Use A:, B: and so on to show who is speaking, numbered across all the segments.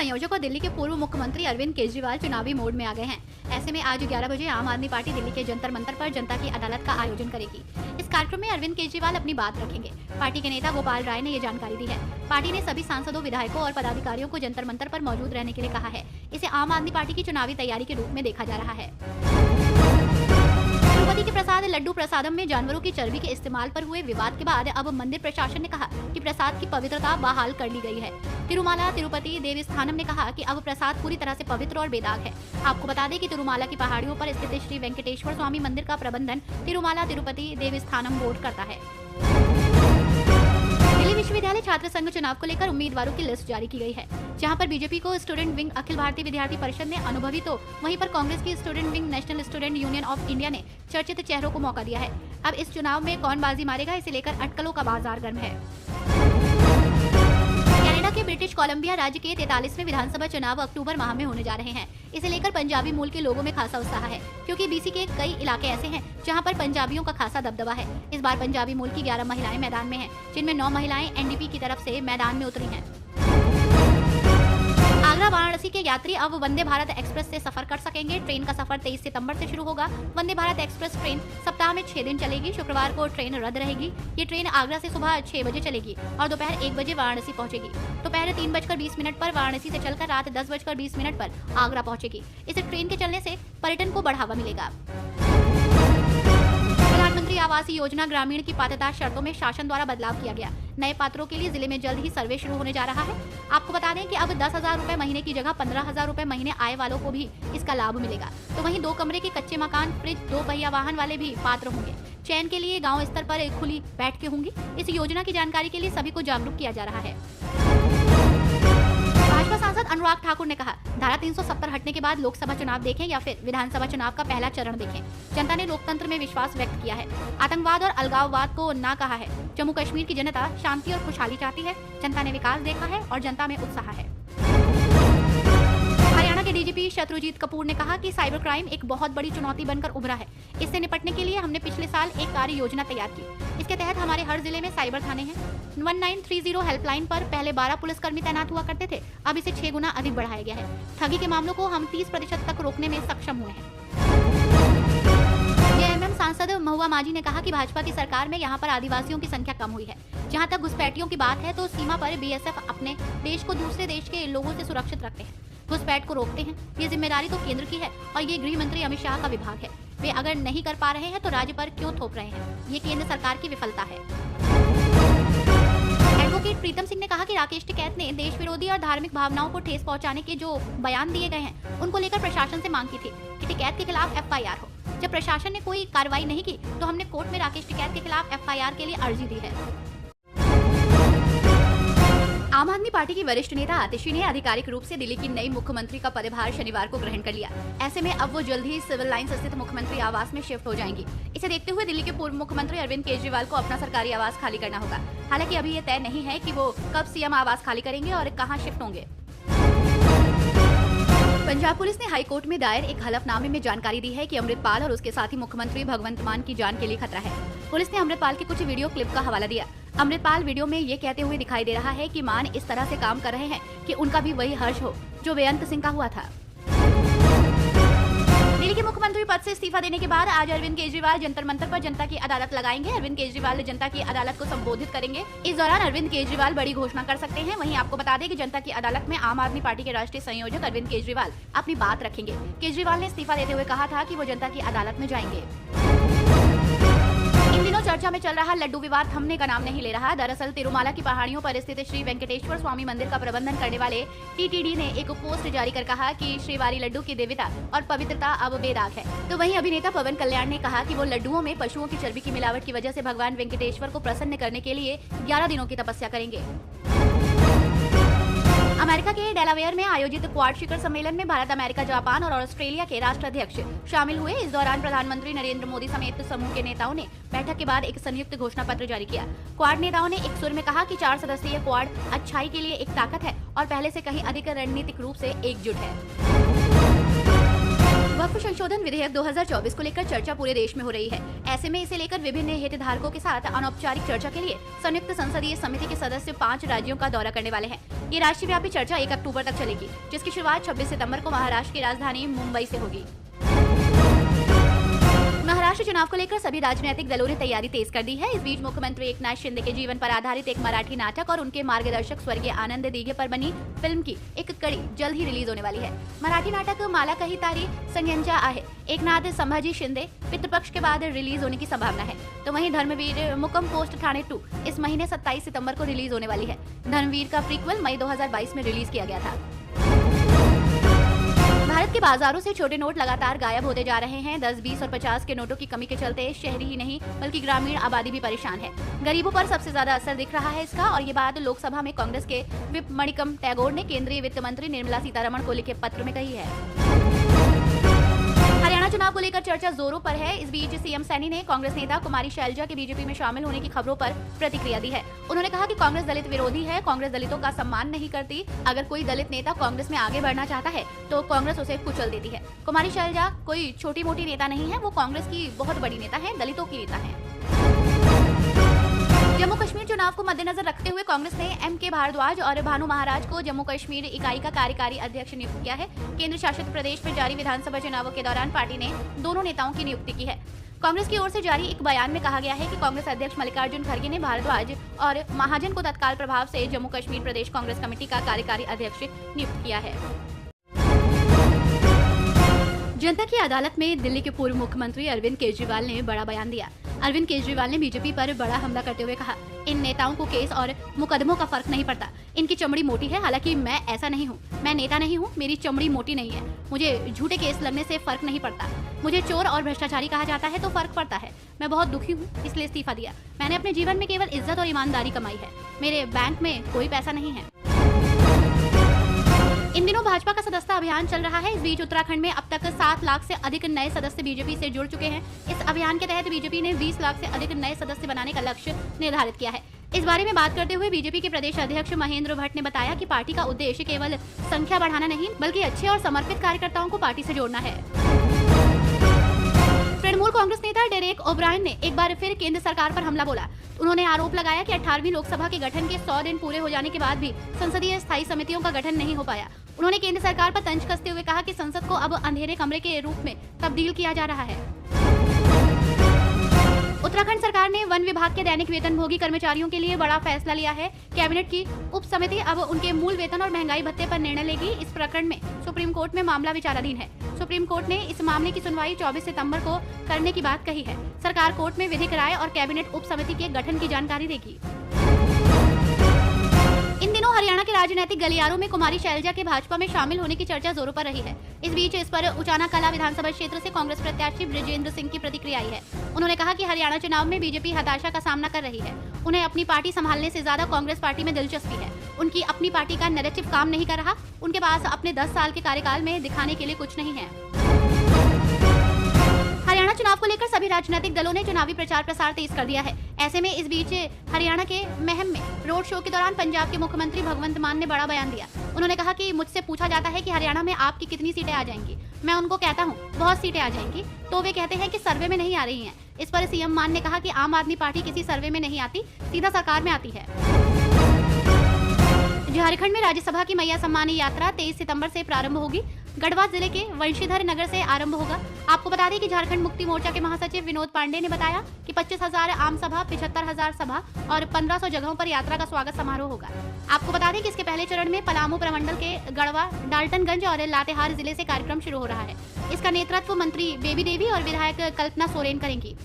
A: संयोजक और दिल्ली के पूर्व मुख्यमंत्री अरविंद केजरीवाल चुनावी मोड में आ गए हैं। ऐसे में आज 11 बजे आम आदमी पार्टी दिल्ली के जंतर मंतर पर जनता की अदालत का आयोजन करेगी। इस कार्यक्रम में अरविंद केजरीवाल अपनी बात रखेंगे। पार्टी के नेता गोपाल राय ने ये जानकारी दी है। पार्टी ने सभी सांसदों, विधायकों और पदाधिकारियों को जंतर मंतर पर मौजूद रहने के लिए कहा है। इसे आम आदमी पार्टी की चुनावी तैयारी के रूप में देखा जा रहा है। तिरुपति के प्रसाद लड्डू प्रसादम में जानवरों की चर्बी के इस्तेमाल पर हुए विवाद के बाद अब मंदिर प्रशासन ने कहा कि प्रसाद की पवित्रता बहाल कर ली गई है। तिरुमाला तिरुपति देवस्थानम ने कहा कि अब प्रसाद पूरी तरह से पवित्र और बेदाग है। आपको बता दें कि तिरुमाला की पहाड़ियों पर स्थित श्री वेंकटेश्वर स्वामी मंदिर का प्रबंधन तिरुमाला तिरुपति देवस्थानम बोर्ड करता है। दिल्ली विश्वविद्यालय छात्र संघ चुनाव को लेकर उम्मीदवारों की लिस्ट जारी की गई है, जहां पर बीजेपी को स्टूडेंट विंग अखिल भारतीय विद्यार्थी परिषद ने अनुभवी तो वहीं पर कांग्रेस की student wing national student union of India ने चर्चित चेहरों को मौका दिया है। अब इस चुनाव में कौन बाजी मारेगा, इसे लेकर अटकलों का बाजार गर्म है। कनाडा के ब्रिटिश कोलंबिया राज्य के 43वें विधानसभा चुनाव अक्टूबर माह में होने जा रहे हैं। इसे लेकर पंजाबी मूल के लोगों में खासा उत्साह है, क्योंकि बीसी के कई इलाके ऐसे हैं जहां पर पंजाबियों का खासा दबदबा है। इस बार पंजाबी मूल की 11 महिलाएं मैदान में हैं, जिनमें 9 महिलाएं एनडीपी की तरफ से मैदान में उतरी हैं। आगरा वाराणसी के यात्री अब वंदे भारत एक्सप्रेस से सफर कर सकेंगे। ट्रेन का सफर 23 सितंबर से शुरू होगा। वंदे भारत एक्सप्रेस ट्रेन सप्ताह में 6 दिन चलेगी। शुक्रवार को ट्रेन रद्द रहेगी। ये ट्रेन आगरा से सुबह 6 बजे चलेगी और दोपहर 1 बजे वाराणसी पहुंचेगी। दोपहर 3:20 पर वाराणसी से चलकर रात 10:20 पर आगरा पहुंचेगी। इस ट्रेन के चलने से पर्यटन को बढ़ावा मिलेगा। प्रधानमंत्री आवास योजना ग्रामीण की पात्रता शर्तों में शासन द्वारा बदलाव किया गया। नए पात्रों के लिए जिले में जल्द ही सर्वे शुरू होने जा रहा है। आपको बता दें कि अब 10,000 रुपए महीने की जगह 15,000 रुपए महीने आय वालों को भी इसका लाभ मिलेगा। तो वहीं 2 कमरे के कच्चे मकान, फ्रिज, 2 पहिया वाहन वाले भी पात्र होंगे। चयन के लिए गाँव स्तर पर खुली बैठकें होंगी। इस योजना की जानकारी के लिए सभी को जागरूक किया जा रहा है। भाजपा सांसद अनुराग ठाकुर ने कहा, धारा 370 हटने के बाद लोकसभा चुनाव देखें या फिर विधानसभा चुनाव का पहला चरण देखें। जनता ने लोकतंत्र में विश्वास व्यक्त किया है। आतंकवाद और अलगाववाद को ना कहा है। जम्मू कश्मीर की जनता शांति और खुशहाली चाहती है। जनता ने विकास देखा है और जनता में उत्साह है। हरियाणा के डीजीपी शत्रुजीत कपूर ने कहा कि साइबर क्राइम एक बहुत बड़ी चुनौती बनकर उभरा है। इससे निपटने के लिए हमने पिछले साल एक कार्य योजना तैयार की। इसके तहत हमारे हर जिले में साइबर थाने हैं। 1930 हेल्पलाइन पर पहले 12 पुलिसकर्मी तैनात हुआ करते थे, अब इसे 6 गुना अधिक बढ़ाया गया है। ठगी के मामलों को हम 30% तक रोकने में सक्षम हुए हैं। जेएमएम सांसद महुआ माझी ने कहा कि भाजपा की सरकार में यहाँ पर आदिवासियों की संख्या कम हुई है। जहाँ तक घुसपैठियों की बात है तो सीमा पर बीएसएफ अपने देश को दूसरे देश के लोगों से सुरक्षित रखते हैं, घुसपैठ को रोकते हैं। ये जिम्मेदारी तो केंद्र की है और ये गृह मंत्री अमित शाह का विभाग है। वे अगर नहीं कर पा रहे हैं तो राज्य पर क्यों थोप रहे हैं? ये केंद्र सरकार की विफलता है। एडवोकेट प्रीतम सिंह ने कहा कि राकेश टिकैत ने देश विरोधी और धार्मिक भावनाओं को ठेस पहुंचाने के जो बयान दिए गए हैं, उनको लेकर प्रशासन से मांग की थी कि टिकैत के खिलाफ एफआईआर हो। जब प्रशासन ने कोई कार्रवाई नहीं की तो हमने कोर्ट में राकेश टिकैत के खिलाफ एफआईआर के लिए अर्जी दी है। आम आदमी पार्टी की वरिष्ठ नेता आतिशी ने आधिकारिक रूप से दिल्ली की नई मुख्यमंत्री का पदभार शनिवार को ग्रहण कर लिया। ऐसे में अब वो जल्द ही सिविल लाइंस स्थित मुख्यमंत्री आवास में शिफ्ट हो जाएंगी। इसे देखते हुए दिल्ली के पूर्व मुख्यमंत्री अरविंद केजरीवाल को अपना सरकारी आवास खाली करना होगा। हालांकि अभी ये तय नहीं है कि वो कब सीएम आवास खाली करेंगे और कहां शिफ्ट होंगे। पंजाब पुलिस ने हाई कोर्ट में दायर एक हलफनामे में जानकारी दी है कि अमृतपाल और उसके साथी मुख्यमंत्री भगवंत मान की जान के लिए खतरा है। पुलिस ने अमृतपाल के कुछ वीडियो क्लिप का हवाला दिया। अमृतपाल वीडियो में ये कहते हुए दिखाई दे रहा है कि मान इस तरह से काम कर रहे हैं कि उनका भी वही हर्ष हो जो बेअंत सिंह का हुआ था। दिल्ली के मुख्यमंत्री पद से इस्तीफा देने के बाद आज अरविंद केजरीवाल जंतर मंतर पर जनता की अदालत लगाएंगे। अरविंद केजरीवाल जनता की अदालत को संबोधित करेंगे। इस दौरान अरविंद केजरीवाल बड़ी घोषणा कर सकते हैं। वहीं आपको बता दें कि जनता की अदालत में आम आदमी पार्टी के राष्ट्रीय संयोजक अरविंद केजरीवाल अपनी बात रखेंगे। केजरीवाल ने इस्तीफा देते हुए कहा था कि वो जनता की अदालत में जाएंगे। इन दिनों चर्चा में चल रहा लड्डू विवाद थमने का नाम नहीं ले रहा। दरअसल तिरुमाला की पहाड़ियों पर स्थित श्री वेंकटेश्वर स्वामी मंदिर का प्रबंधन करने वाले टीटीडी ने एक पोस्ट जारी कर कहा कि श्रीवारी लड्डू की दिव्यता और पवित्रता अब बेदाग है। तो वहीं अभिनेता पवन कल्याण ने कहा कि वो लड्डुओं में पशुओं की चर्बी की मिलावट की वजह से भगवान वेंकटेश्वर को प्रसन्न करने के लिए 11 दिनों की तपस्या करेंगे। अमेरिका के डेलावेयर में आयोजित क्वाड शिखर सम्मेलन में भारत, अमेरिका, जापान और ऑस्ट्रेलिया के राष्ट्राध्यक्ष शामिल हुए। इस दौरान प्रधानमंत्री नरेंद्र मोदी समेत समूह के नेताओं ने बैठक के बाद एक संयुक्त घोषणा पत्र जारी किया। क्वाड नेताओं ने एक सुर में कहा कि 4 सदस्यीय क्वाड अच्छाई के लिए एक ताकत है और पहले से कहीं अधिक रणनीतिक रूप से एकजुट है। वक्फ संशोधन विधेयक 2024 को लेकर चर्चा पूरे देश में हो रही है। ऐसे में इसे लेकर विभिन्न हितधारकों के साथ अनौपचारिक चर्चा के लिए संयुक्त संसदीय समिति के सदस्य 5 राज्यों का दौरा करने वाले हैं। ये राष्ट्रव्यापी चर्चा 1 अक्टूबर तक चलेगी, जिसकी शुरुआत 26 सितंबर को महाराष्ट्र की राजधानी मुंबई से होगी। महाराष्ट्र चुनाव को लेकर सभी राजनीतिक दलों ने तैयारी तेज कर दी है। इस बीच मुख्यमंत्री एकनाथ शिंदे के जीवन पर आधारित एक मराठी नाटक और उनके मार्गदर्शक स्वर्गीय आनंद दीघे पर बनी फिल्म की एक कड़ी जल्द ही रिलीज होने वाली है। मराठी नाटक माला कही तारी संज्ञा आहे एकनाथ संभाजी शिंदे पितृपक्ष के बाद रिलीज होने की संभावना है। तो वहीं धर्मवीर मुकम पोस्ट ठाणे 2 इस महीने 27 सितंबर को रिलीज होने वाली है। धर्मवीर का प्रीक्वल मई 2022 में रिलीज किया गया था। भारत के बाजारों से छोटे नोट लगातार गायब होते जा रहे हैं। 10, 20 और 50 के नोटों की कमी के चलते शहरी ही नहीं बल्कि ग्रामीण आबादी भी परेशान है। गरीबों पर सबसे ज्यादा असर दिख रहा है इसका, और ये बात लोकसभा में कांग्रेस के विप मणिकम टैगोर ने केंद्रीय वित्त मंत्री निर्मला सीतारमण को लिखे पत्र में कही है। हरियाणा चुनाव को लेकर चर्चा जोरों पर है। इस बीच सीएम सैनी ने कांग्रेस नेता कुमारी शैलजा के बीजेपी में शामिल होने की खबरों पर प्रतिक्रिया दी है। उन्होंने कहा कि कांग्रेस दलित विरोधी है, कांग्रेस दलितों का सम्मान नहीं करती। अगर कोई दलित नेता कांग्रेस में आगे बढ़ना चाहता है तो कांग्रेस उसे कुचल देती है। कुमारी शैलजा कोई छोटी मोटी नेता नहीं है, वो कांग्रेस की बहुत बड़ी नेता है, दलितों की नेता है। जम्मू कश्मीर चुनाव को मद्देनजर रखते हुए कांग्रेस ने एम.के. भारद्वाज और भानु महाराज को जम्मू कश्मीर इकाई का कार्यकारी अध्यक्ष नियुक्त किया है। केंद्र शासित प्रदेश में जारी विधानसभा चुनावों के दौरान पार्टी ने दोनों नेताओं की नियुक्ति की है। कांग्रेस की ओर से जारी एक बयान में कहा गया है कि कांग्रेस अध्यक्ष मल्लिकार्जुन खड़गे ने भारद्वाज और महाजन को तत्काल प्रभाव से जम्मू कश्मीर प्रदेश कांग्रेस कमेटी का कार्यकारी अध्यक्ष नियुक्त किया है। जनता की अदालत में दिल्ली के पूर्व मुख्यमंत्री अरविंद केजरीवाल ने बड़ा बयान दिया। अरविंद केजरीवाल ने बीजेपी पर बड़ा हमला करते हुए कहा, इन नेताओं को केस और मुकदमों का फर्क नहीं पड़ता, इनकी चमड़ी मोटी है। हालांकि मैं ऐसा नहीं हूँ, मैं नेता नहीं हूँ, मेरी चमड़ी मोटी नहीं है। मुझे झूठे केस लगने से फर्क नहीं पड़ता। मुझे चोर और भ्रष्टाचारी कहा जाता है तो फर्क पड़ता है। मैं बहुत दुखी हूँ, इसलिए इस्तीफा दिया। मैंने अपने जीवन में केवल इज्जत और ईमानदारी कमाई है, मेरे बैंक में कोई पैसा नहीं है। इन दिनों भाजपा का सदस्यता अभियान चल रहा है। इस बीच उत्तराखंड में अब तक 7 लाख से अधिक नए सदस्य बीजेपी से जुड़ चुके हैं। इस अभियान के तहत बीजेपी ने 20 लाख से अधिक नए सदस्य बनाने का लक्ष्य निर्धारित किया है। इस बारे में बात करते हुए बीजेपी के प्रदेश अध्यक्ष महेंद्र भट्ट ने बताया कि पार्टी का उद्देश्य केवल संख्या बढ़ाना नहीं बल्कि अच्छे और समर्पित कार्यकर्ताओं को पार्टी से जोड़ना है। तृणमूल कांग्रेस नेता डेरेक ओब्रायन ने एक बार फिर केंद्र सरकार पर हमला बोला। उन्होंने आरोप लगाया कि 18वीं लोकसभा के गठन के 100 दिन पूरे हो जाने के बाद भी संसदीय स्थायी समितियों का गठन नहीं हो पाया। उन्होंने केंद्र सरकार पर तंज कसते हुए कहा कि संसद को अब अंधेरे कमरे के रूप में तब्दील किया जा रहा है। उत्तराखंड सरकार ने वन विभाग के दैनिक वेतनभोगी कर्मचारियों के लिए बड़ा फैसला लिया है। कैबिनेट की उप समिति अब उनके मूल वेतन और महंगाई भत्ते पर निर्णय लेगी। इस प्रकरण में सुप्रीम कोर्ट में मामला विचाराधीन है। सुप्रीम कोर्ट ने इस मामले की सुनवाई 24 सितंबर को करने की बात कही है। सरकार कोर्ट में विधिक राय और कैबिनेट उप समिति के गठन की जानकारी देगी। इन दिनों हरियाणा के राजनीतिक गलियारों में कुमारी शैलजा के भाजपा में शामिल होने की चर्चा जोरों पर रही है। इस बीच इस पर उचाना कला विधानसभा क्षेत्र से कांग्रेस प्रत्याशी बृजेंद्र सिंह की प्रतिक्रिया आई है। उन्होंने कहा कि हरियाणा चुनाव में बीजेपी हताशा का सामना कर रही है। उन्हें अपनी पार्टी संभालने से ज्यादा कांग्रेस पार्टी में दिलचस्पी है। उनकी अपनी पार्टी का नैरेटिव काम नहीं कर रहा। उनके पास अपने 10 साल के कार्यकाल में दिखाने के लिए कुछ नहीं है। हरियाणा चुनाव को लेकर सभी राजनीतिक दलों ने चुनावी प्रचार प्रसार तेज कर दिया है। ऐसे में इस बीच हरियाणा के महम में रोड शो के दौरान पंजाब के मुख्यमंत्री भगवंत मान ने बड़ा बयान दिया। उन्होंने कहा कि मुझसे पूछा जाता है कि हरियाणा में आपकी कितनी सीटें आ जाएंगी। मैं उनको कहता हूँ बहुत सीटें आ जाएंगी, तो वे कहते हैं कि सर्वे में नहीं आ रही हैं। इस पर सीएम मान ने कहा कि आम आदमी पार्टी किसी सर्वे में नहीं आती, सीधा सरकार में आती है। झारखंड में राज्यसभा की मैया सम्मानी यात्रा 23 सितंबर से प्रारंभ होगी। गढ़वा जिले के वंशीधर नगर से आरंभ होगा। आपको बता दें कि झारखंड मुक्ति मोर्चा के महासचिव विनोद पांडे ने बताया कि 25,000 आम सभा, 75,000 सभा और 1500 जगहों पर यात्रा का स्वागत समारोह होगा। आपको बता दें कि इसके पहले चरण में पलामू प्रमंडल के गढ़वा, डाल्टनगंज और लातेहार जिले से कार्यक्रम शुरू हो रहा है। इसका नेतृत्व मंत्री बेबी देवी और विधायक कल्पना सोरेन करेंगी।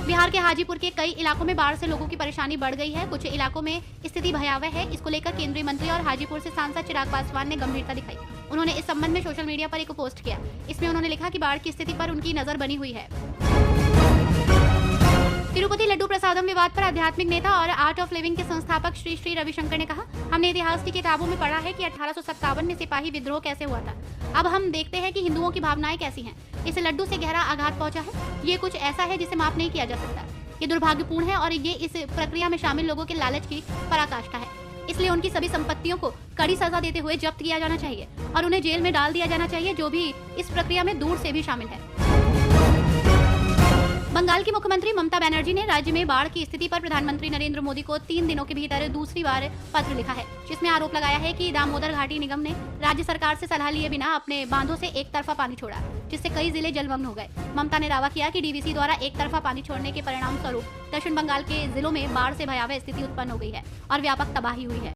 A: बिहार के हाजीपुर के कई इलाकों में बाढ़ से लोगों की परेशानी बढ़ गई है। कुछ इलाकों में स्थिति भयावह है। इसको लेकर केंद्रीय मंत्री और हाजीपुर से सांसद चिराग पासवान ने गंभीरता दिखाई। उन्होंने इस संबंध में सोशल मीडिया पर एक पोस्ट किया। इसमें उन्होंने लिखा कि बाढ़ की स्थिति पर उनकी नजर बनी हुई है। तिरुपति लड्डू प्रसादम विवाद पर आध्यात्मिक नेता और आर्ट ऑफ लिविंग के संस्थापक श्री श्री रविशंकर ने कहा, हमने इतिहास की किताबों में पढ़ा है कि 1857 में सिपाही विद्रोह कैसे हुआ था। अब हम देखते हैं कि हिंदुओं की भावनाएं कैसी हैं। इस लड्डू से गहरा आघात पहुंचा है। ये कुछ ऐसा है जिसे माफ नहीं किया जा सकता। ये दुर्भाग्यपूर्ण है और ये इस प्रक्रिया में शामिल लोगों के लालच की पराकाष्ठा है। इसलिए उनकी सभी संपत्तियों को कड़ी सजा देते हुए जब्त किया जाना चाहिए और उन्हें जेल में डाल दिया जाना चाहिए, जो भी इस प्रक्रिया में दूर से भी शामिल है। बंगाल की मुख्यमंत्री ममता बनर्जी ने राज्य में बाढ़ की स्थिति पर प्रधानमंत्री नरेंद्र मोदी को 3 दिनों के भीतर दूसरी बार पत्र लिखा है, जिसमें आरोप लगाया है कि दामोदर घाटी निगम ने राज्य सरकार से सलाह लिए बिना अपने बांधों से एक तरफा पानी छोड़ा, जिससे कई जिले जलमग्न हो गए। ममता ने दावा किया कि डीवीसी द्वारा एक तरफा पानी छोड़ने के परिणाम स्वरूप दक्षिण बंगाल के जिलों में बाढ़ से भयावह स्थिति उत्पन्न हो गई है और व्यापक तबाही हुई है।